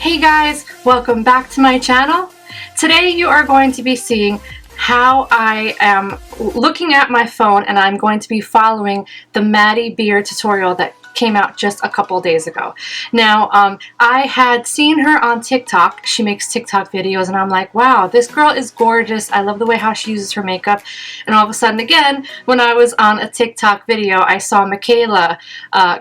Hey guys, welcome back to my channel. Today you are going to be seeing how I am looking at my phone and I'm going to be following the Madison Beer tutorial that came out just a couple days ago. Now, I had seen her on TikTok. She makes TikTok videos and I'm like, wow, this girl is gorgeous. I love the way how she uses her makeup. And all of a sudden again, when I was on a TikTok video, I saw Michaela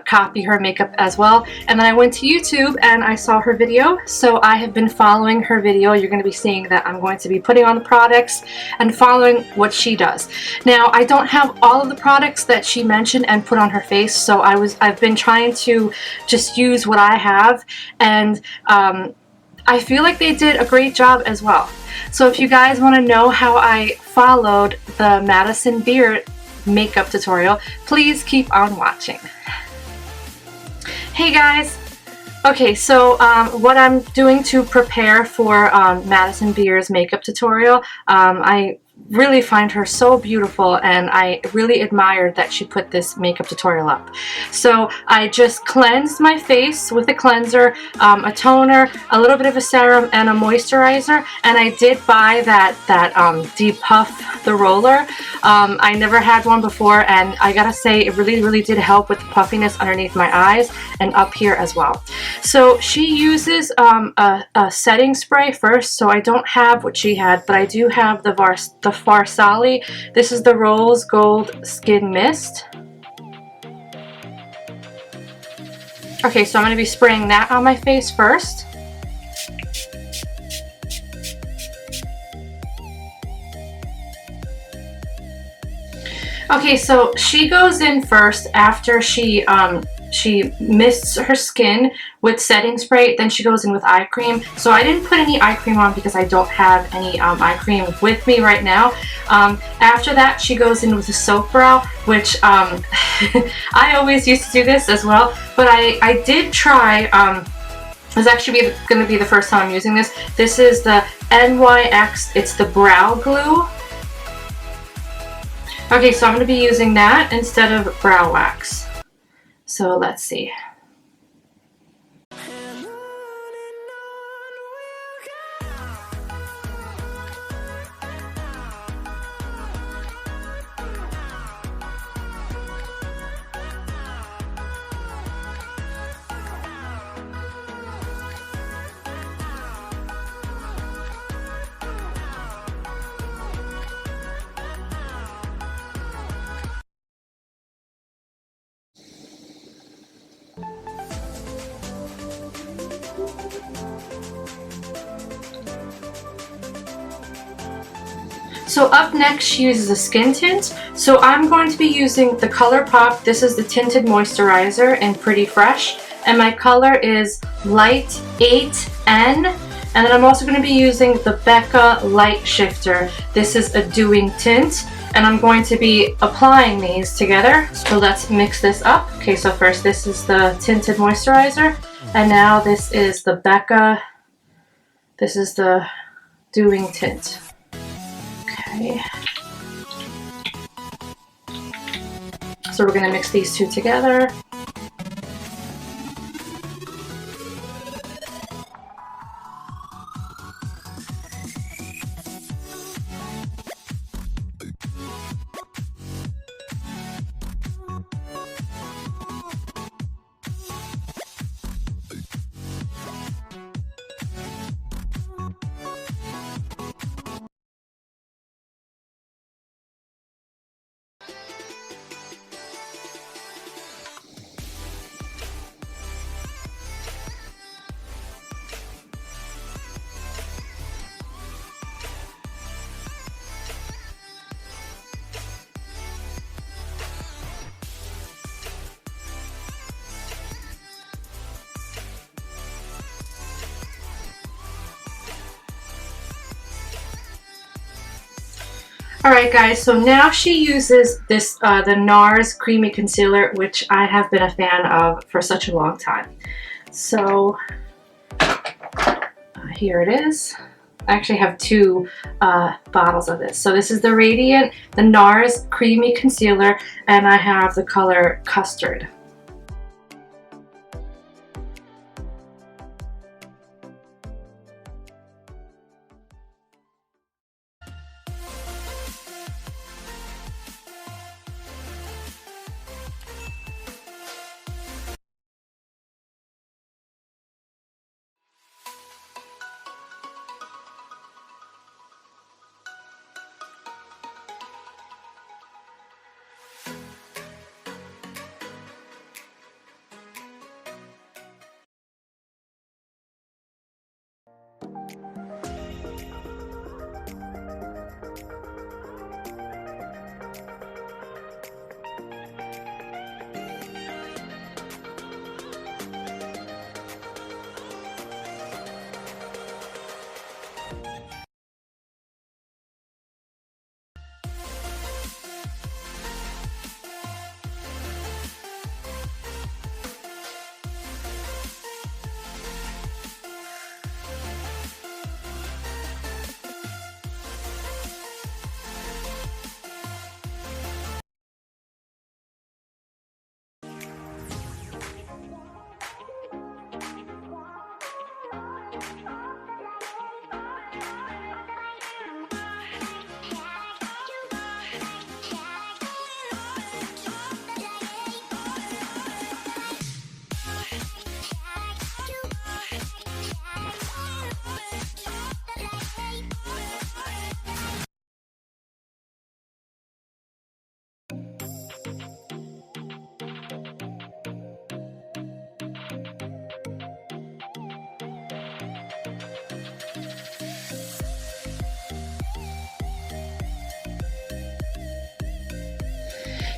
copy her makeup as well. And then I went to YouTube and I saw her video. So I have been following her video. You're going to be seeing that I'm going to be putting on the products and following what she does. Now, I don't have all of the products that she mentioned and put on her face, so I've been trying to just use what I have, and I feel like they did a great job as well. So if you guys want to know how I followed the Madison Beer makeup tutorial, please keep on watching. Hey guys! Okay, so what I'm doing to prepare for Madison Beer's makeup tutorial, I really find her so beautiful and I really admired that she put this makeup tutorial up. So I just cleansed my face with a cleanser, a toner, a little bit of a serum, and a moisturizer, and I did buy that Depuff the roller. I never had one before and I gotta say it really did help with the puffiness underneath my eyes and up here as well. So she uses a setting spray first, so I don't have what she had, but I do have the Farsali. This is the Rose Gold Skin Mist. Okay, so I'm going to be spraying that on my face first. Okay, so she goes in first after she mists her skin with setting spray, then she goes in with eye cream. So I didn't put any eye cream on because I don't have any eye cream with me right now. After that, she goes in with a soap brow, which I always used to do this as well, but I did try, it's actually going to be the first time I'm using this. This is the NYX, it's the brow glue. Okay, so I'm going to be using that instead of brow wax. So let's see. So up next, she uses a skin tint. So I'm going to be using the ColorPop. This is the tinted moisturizer in Pretty Fresh, and my color is Light 8N. And then I'm also going to be using the Becca Light Shifter. This is a Dewing tint, and I'm going to be applying these together. So let's mix this up. Okay, so first this is the tinted moisturizer, and now this is the Becca. This is the Dewing tint. Okay. So we're going to mix these two together. Alright guys, so now she uses this, the Nars Creamy Concealer, which I have been a fan of for such a long time. So, here it is. I actually have two bottles of this. So this is the Radiant, the Nars Creamy Concealer, and I have the color Custard.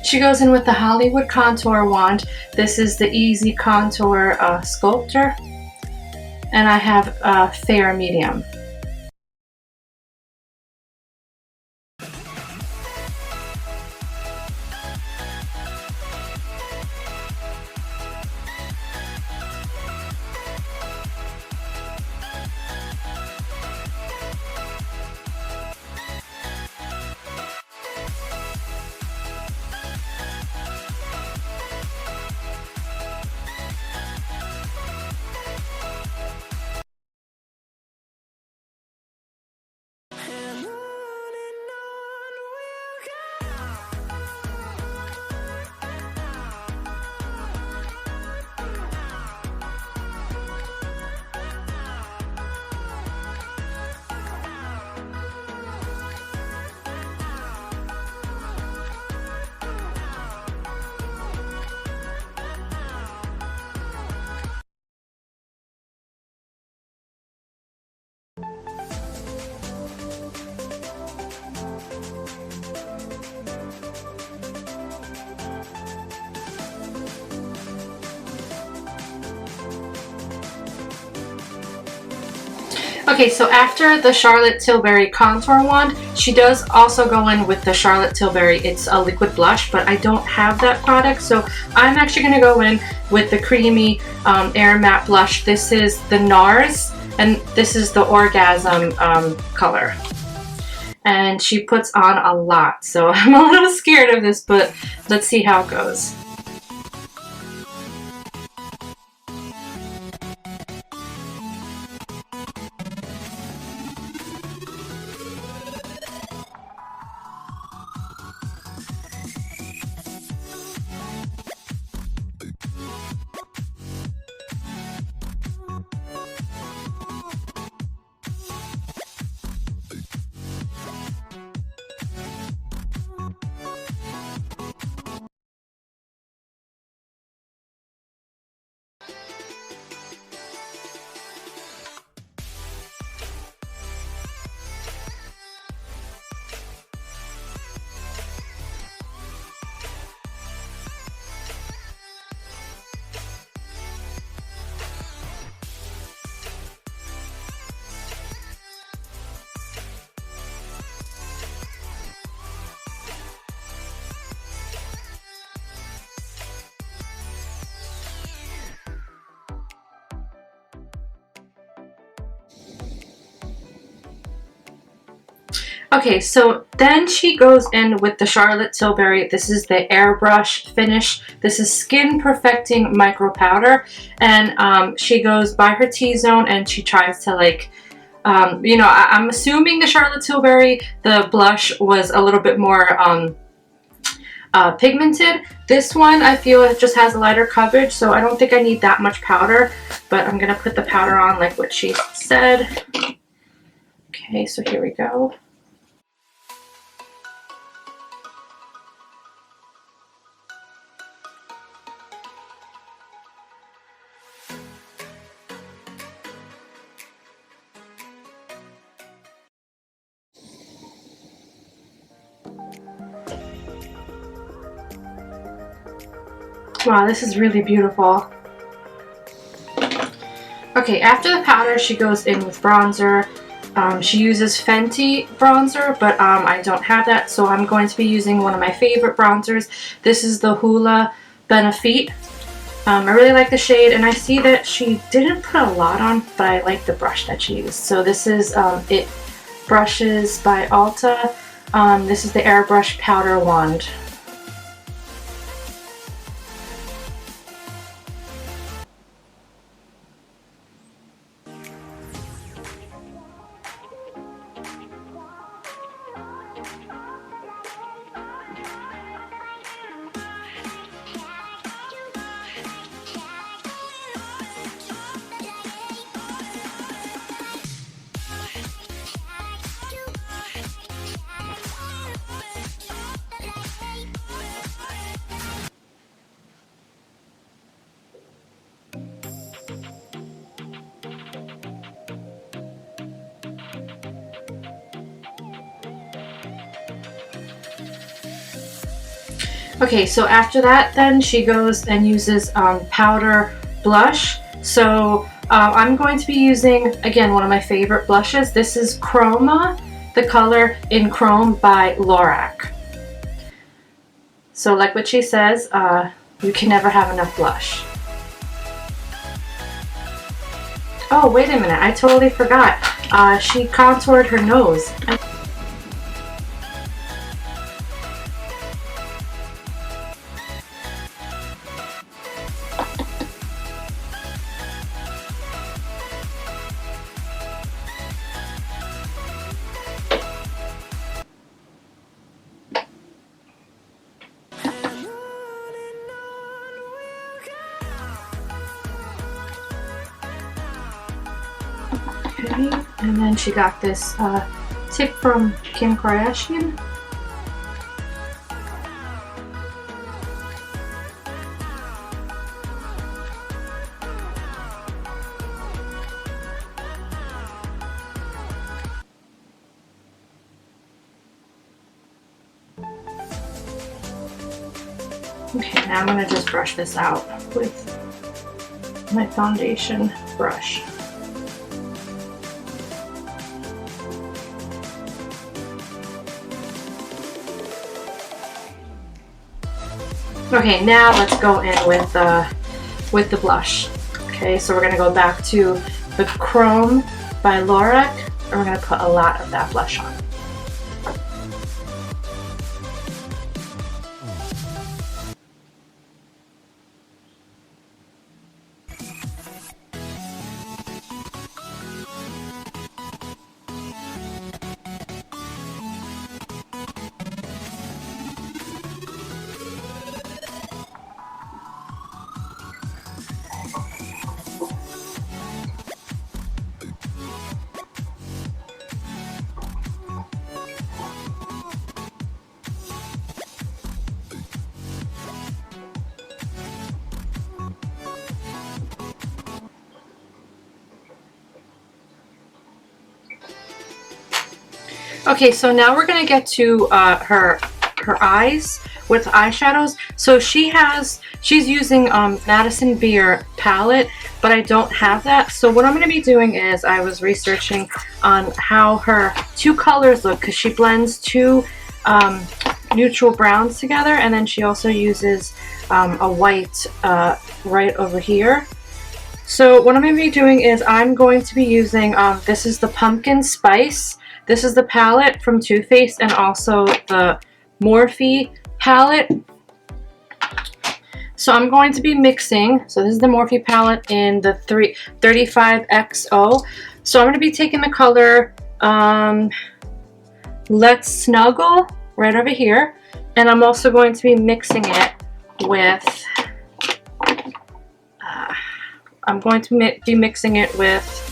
She goes in with the Hollywood Contour Wand. This is the Easy Contour Sculptor. And I have fair medium. Okay, so after the Charlotte Tilbury Contour Wand, she does also go in with the Charlotte Tilbury. It's a liquid blush, but I don't have that product, so I'm actually going to go in with the creamy Air Matte Blush. This is the Nars, and this is the Orgasm color. And she puts on a lot, so I'm a little scared of this, but let's see how it goes. Okay, so then she goes in with the Charlotte Tilbury. This is the airbrush finish. This is Skin Perfecting Micro Powder. And she goes by her T-zone and she tries to like, you know, I'm assuming the Charlotte Tilbury, the blush was a little bit more pigmented. This one I feel it just has a lighter coverage, so I don't think I need that much powder, but I'm gonna put the powder on like what she said. Okay, so here we go. Wow, this is really beautiful. Okay, after the powder, she goes in with bronzer. She uses Fenty bronzer, but I don't have that, so I'm going to be using one of my favorite bronzers. This is the Hoola Benefit. I really like the shade, and I see that she didn't put a lot on, but I like the brush that she used. So this is It Brushes by Ulta. This is the Airbrush Powder Wand. Okay, so after that then she goes and uses powder blush. So I'm going to be using, again, one of my favorite blushes. This is Chroma, the color in Chrome by Lorac. So like what she says, you can never have enough blush. Oh, wait a minute, I totally forgot. She contoured her nose. Okay, and then she got this tip from Kim Kardashian. Okay, now I'm going to just brush this out with my foundation brush. Okay, now let's go in with the blush. Okay, so we're going to go back to the Chrome by Lorac, and we're going to put a lot of that blush on. Okay, so now we're gonna get to her eyes with eyeshadows. So she's using Madison Beer palette, but I don't have that. So what I'm gonna be doing is I was researching on how her two colors look, because she blends two neutral browns together, and then she also uses a white right over here. So what I'm going to be doing is I'm going to be using, this is the Pumpkin Spice. This is the palette from Too Faced, and also the Morphe palette. So I'm going to be mixing, so this is the Morphe palette in the 35XO. So I'm going to be taking the color Let's Snuggle right over here, and I'm also going to be mixing it with, I'm going to be mixing it with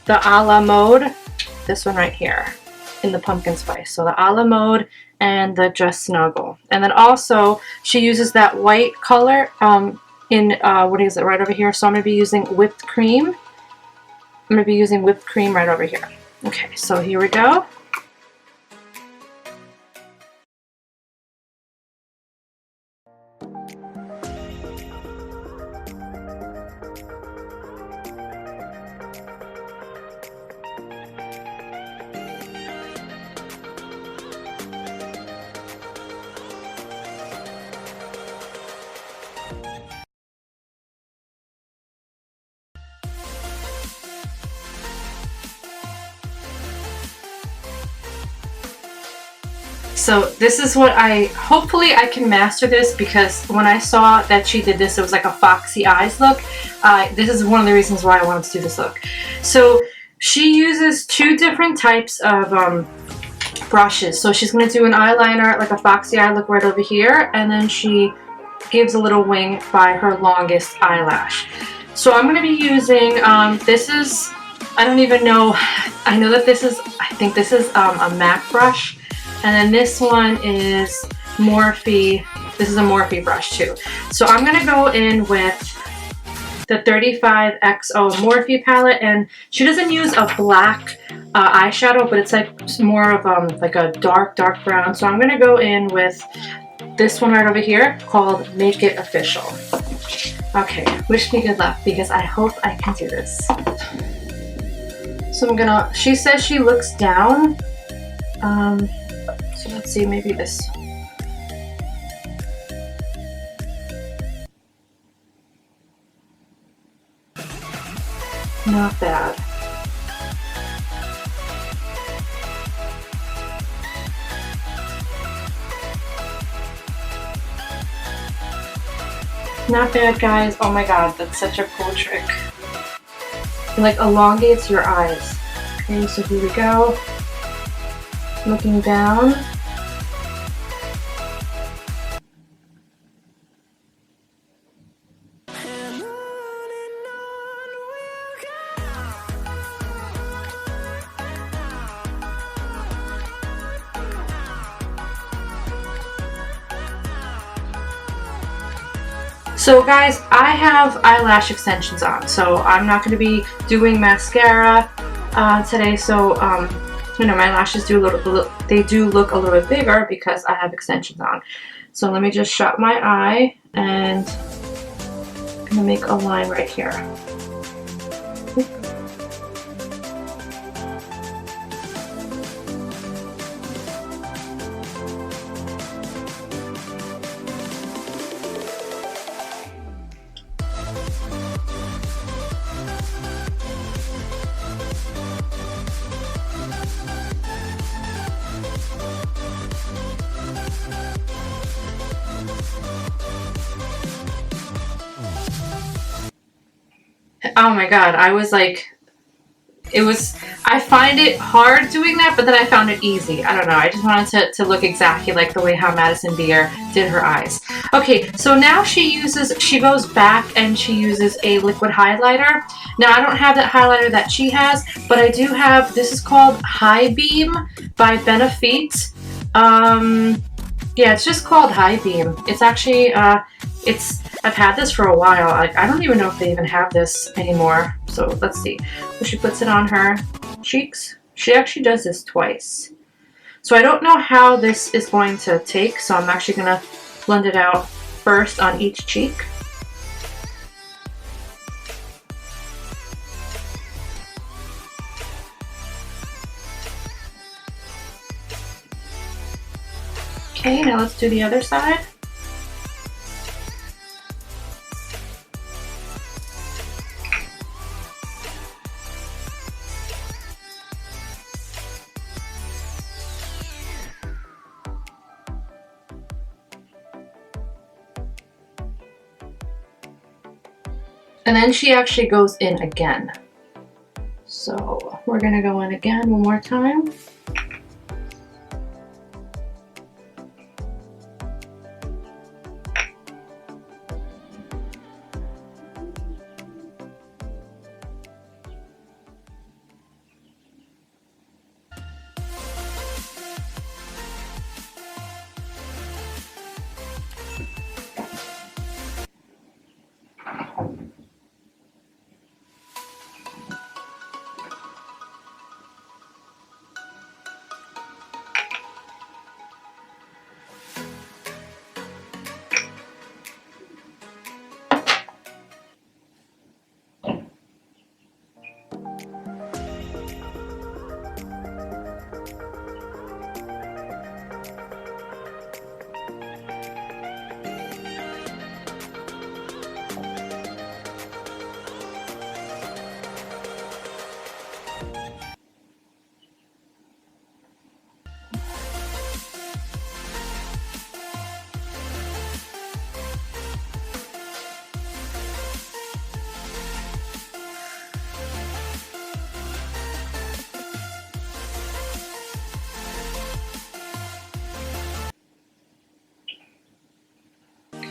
the A La Mode, this one right here, in the Pumpkin Spice. So the A La Mode and the Just Snuggle. And then also, she uses that white color in, what is it, right over here. So I'm going to be using whipped cream. I'm going to be using whipped cream right over here. Okay, so here we go. So this is what hopefully I can master this, because when I saw that she did this, it was like a foxy eyes look. This is one of the reasons why I wanted to do this look. So she uses two different types of brushes. So she's going to do an eyeliner, like a foxy eye look right over here, and then she gives a little wing by her longest eyelash. So I'm going to be using, this is, I don't even know, I know that this is, I think this is a MAC brush. And then this one is Morphe. This is a Morphe brush too. So I'm going to go in with the 35XO Morphe palette, and she doesn't use a black eyeshadow, but it's like more of like a dark brown. So I'm gonna go in with this one right over here called Make It Official. Okay, wish me good luck because I hope I can do this. So I'm gonna, she says she looks down. So let's see, maybe this. Not bad. Not bad, guys. Oh my god, that's such a cool trick. It like elongates your eyes. Okay, so here we go. Looking down. So guys, I have eyelash extensions on, so I'm not going to be doing mascara today. So you know, my lashes do look a little bit bigger because I have extensions on. So let me just shut my eye, and I'm going to make a line right here. Oh my god, I was like, I find it hard doing that, but then I found it easy. I don't know, I just wanted to look exactly like the way how Madison Beer did her eyes. Okay, so now she goes back and she uses a liquid highlighter. Now I don't have that highlighter that she has, but I do have, this is called High Beam by Benefit. Yeah, it's just called High Beam. It's actually, I've had this for a while. I don't even know if they even have this anymore. So let's see. So she puts it on her cheeks. She actually does this twice. So I don't know how this is going to take. So I'm actually going to blend it out first on each cheek. Okay, now let's do the other side. And then she actually goes in again. So we're gonna go in again one more time.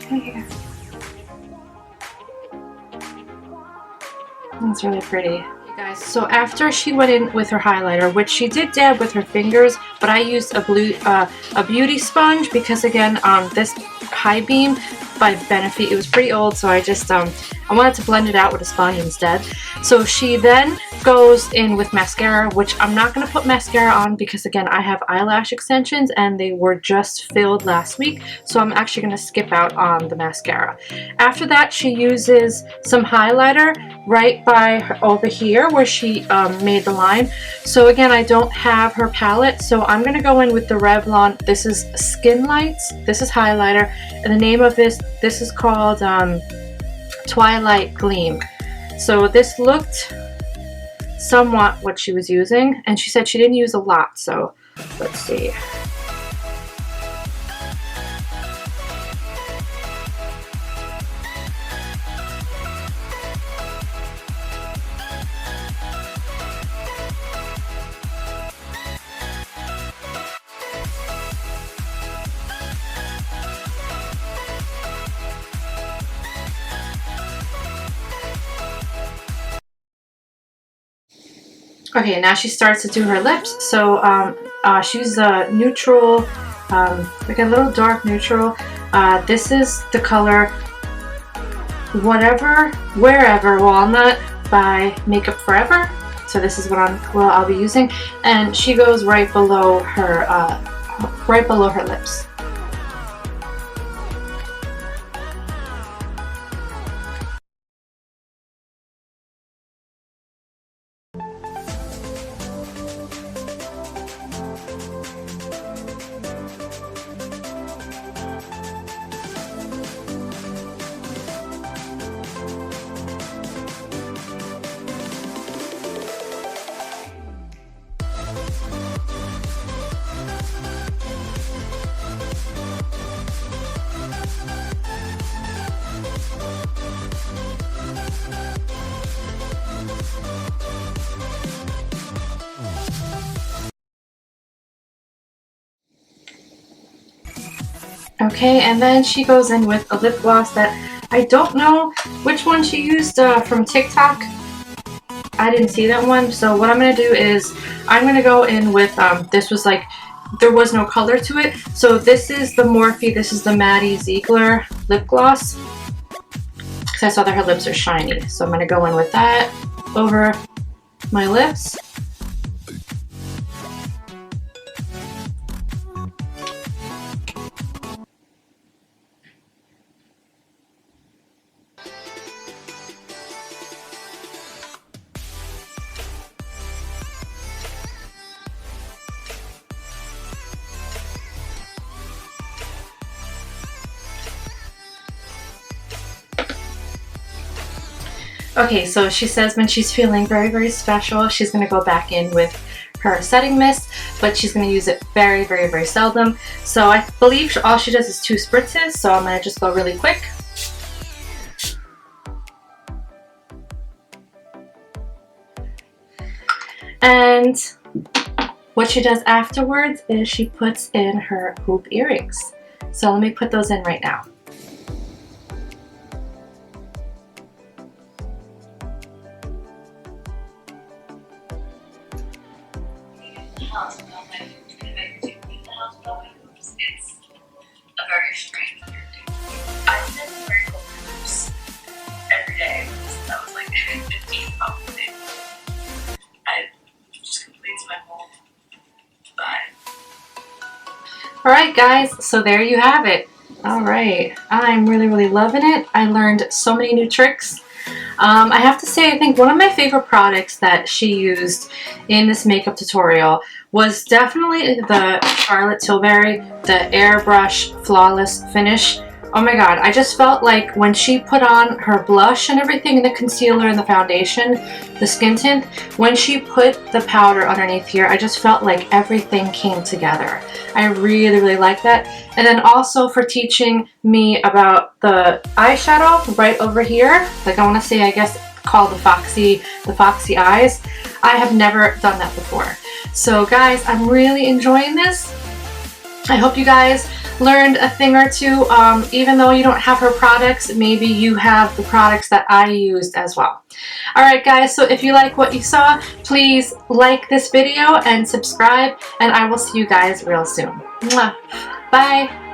Here. That's really pretty. You guys, so after she went in with her highlighter, which she did dab with her fingers, but I used a beauty sponge because again, this High Beam by Benefit, it was pretty old, so I just I wanted to blend it out with a sponge instead. So she then goes in with mascara, which I'm not going to put mascara on because again I have eyelash extensions and they were just filled last week, so I'm actually going to skip out on the mascara. After that she uses some highlighter right by her, over here where she made the line. So again I don't have her palette, so I'm going to go in with the Revlon. This is Skin Lights, this is highlighter, and the name of this is called Twilight Gleam. So this looked somewhat what she was using, and she said she didn't use a lot, so let's see. Okay, now she starts to do her lips. So she uses a neutral, like a little dark neutral. This is the color Wherever Walnut by Makeup Forever. So this is what I'll be using, and she goes right below her lips. Okay, and then she goes in with a lip gloss that I don't know which one she used from TikTok. I didn't see that one. So what I'm going to do is I'm going to go in with, this was like, there was no color to it. So this is the Morphe, this is the Maddie Ziegler lip gloss. Because I saw that her lips are shiny. So I'm going to go in with that over my lips. Okay, so she says when she's feeling very, very special, she's going to go back in with her setting mist, but she's going to use it very, very, very seldom. So I believe all she does is 2 spritzes, so I'm going to just go really quick. And what she does afterwards is she puts in her hoop earrings. So let me put those in right now. It's a very strange thing. I've been wearing hoops every day since I was like 15 probably. It just completes my whole vibe. Alright guys, so there you have it. Alright, I'm really, really loving it. I learned so many new tricks. I have to say, I think one of my favorite products that she used in this makeup tutorial was definitely the Charlotte Tilbury, the Airbrush Flawless Finish. Oh my god, I just felt like when she put on her blush and everything, and the concealer and the foundation, the skin tint, when she put the powder underneath here, I just felt like everything came together. I really, really like that. And then also for teaching me about the eyeshadow right over here, like I want to say, I guess, called the Foxy Eyes. I have never done that before. So guys, I'm really enjoying this. I hope you guys learned a thing or two. Even though you don't have her products, maybe you have the products that I used as well. Alright guys, so if you like what you saw, please like this video and subscribe, and I will see you guys real soon. Mwah. Bye!